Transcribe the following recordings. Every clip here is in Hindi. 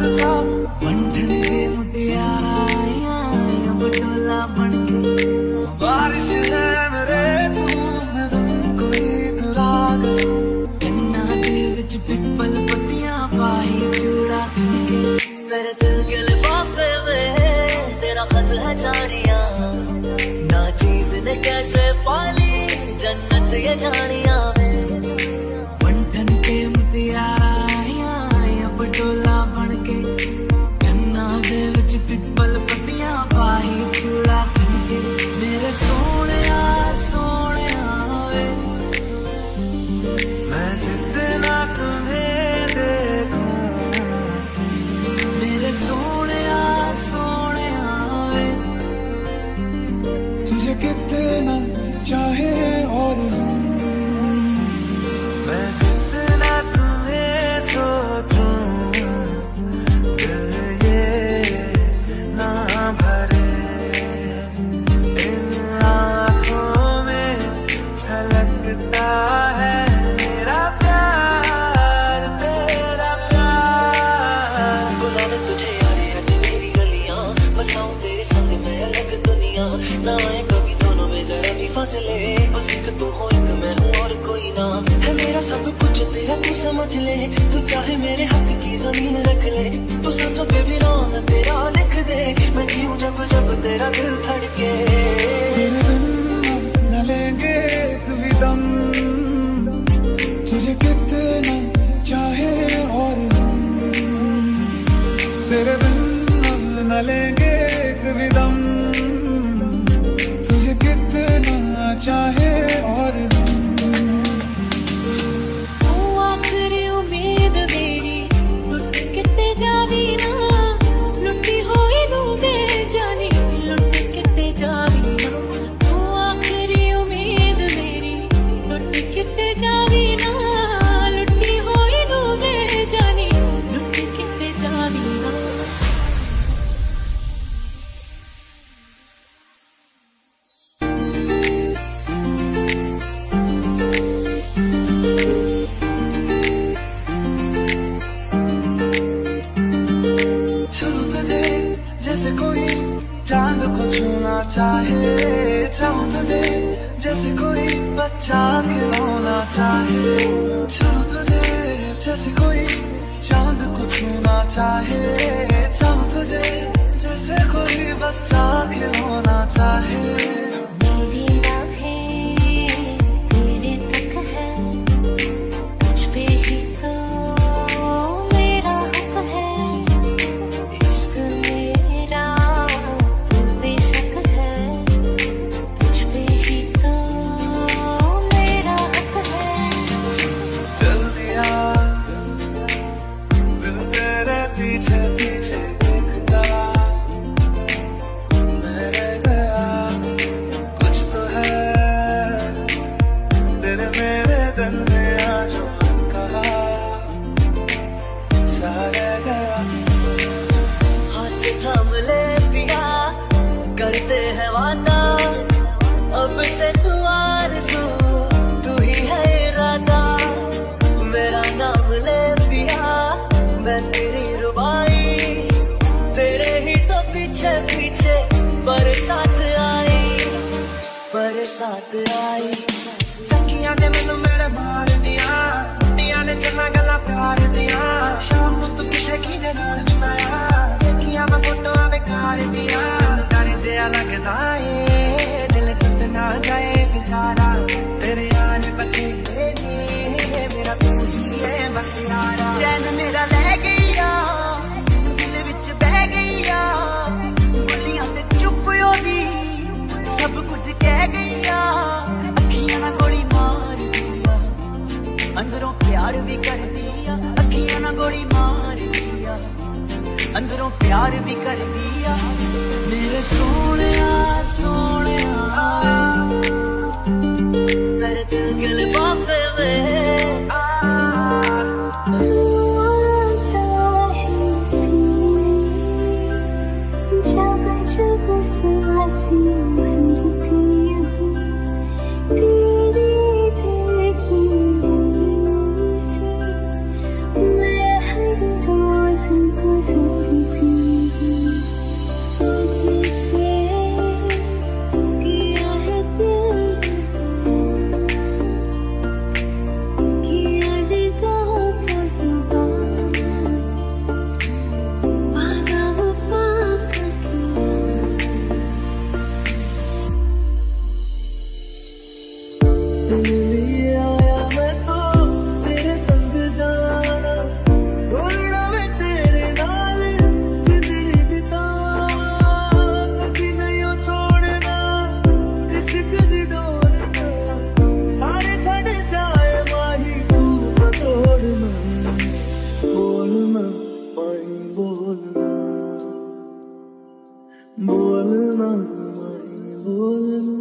सा बंधन के मुटियारा बटोला बनके बारिश है मेरे धूम कोई तू राग सा कन्ना दे विच पिपल पत्तियां पाई चूड़ा के मेरे दिल के लिफाफे में तेरा खत है जानिया ना चीज ने कैसे पाली जन्नत ये जानिया में बंधन के मुटियारा पटोला बनके कन्ना दे विच पिपल पत्तियां पाई चूड़ा बनके मेरे सोनिया सोनिया वे मैं जितना तुम्हें देखूं मेरे सोनिया सोनिया वे तुझे कितना चाहे और मैं जितना तुम्हें सोचूं फासले बस एक तू हो एक मैं हूँ और कोई ना है मेरा सब कुछ तेरा तू समझ ले तू चाहे मेरे हक की जमीन रख ले तू सांसों पे भी नाम तेरा लिख दे मैं जीऊं जब जब तेरा दिल धड़के न लेंगे एक भी दम तुझे कितना चाहे और हम तेरे बिन न लेंगे एक भी दम चाहे और आखिरी उम्मीद मेरी लुट किते जावी ना लुटी होई नू बेजानी लुट किते जावी ना तू आखिरी उम्मीद मेरी लुट किते जावी ना लुटी होई नू बेजानी लुट किते जावी ना जैसे कोई चांद को छूना चाहे चाहूं तुझे जैसे कोई बच्चा खिलौना चाहे चाहूं तुझे जैसे कोई चांद को छूना चाहे चाहूं तुझे जैसे कोई बच्चा खिलौना चाहे मेरी राहें तेरे तक है तुझ पे ही तो मेरा हक है इश्क करते हैं वादा अब से तू आरज़ू तू ही है इरादा मेरा नाम ले पिया मैं तेरी रुबाई तेरे ही तो पीछे पीछे बरसात आई सखियां ने मैनू मेरे मार दिया मुंडियां ने चन्ना गल्लां प्यार दिया शाम नूं तू किथे किदे नाल हुंदा देखिया मैं फोटोआं बेकार दिया जिया लगदा ए दिल टूट ना जाए बेचारा तेरे यार बतेरे ने मेरा तू ही है बस यारा चैन मेरा ले गईया दिल विच बह गईया बोलियां ते चुप होदी सब कुछ कह गईया अखियां ना गोली मार दिया अंदरों प्यार भी कर दिया अखियां ना गोली मार दिया अंदरों प्यार भी कर दिया मेरे सोनिया सोनिया मेरे दिल के लिफाफे में जब जब सांसें भरती हूँ तेरे दिल की गलियों से मैं हर रोज गुजर बोलना बोलना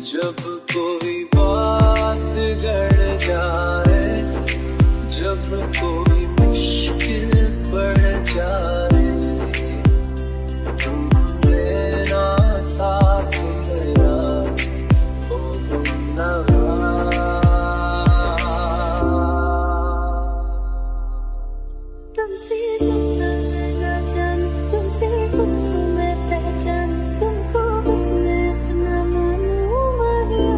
जब कोई बात गड़ जाए, जब कोई मुश्किल पड़ जाए, तुम लेना साथ मेरा, ओ गुमना तुमसे सुनता मैं ना जान, तुमसे खुद को मैं पहचान, तुमको बस मैं अपना मानूं माहिया,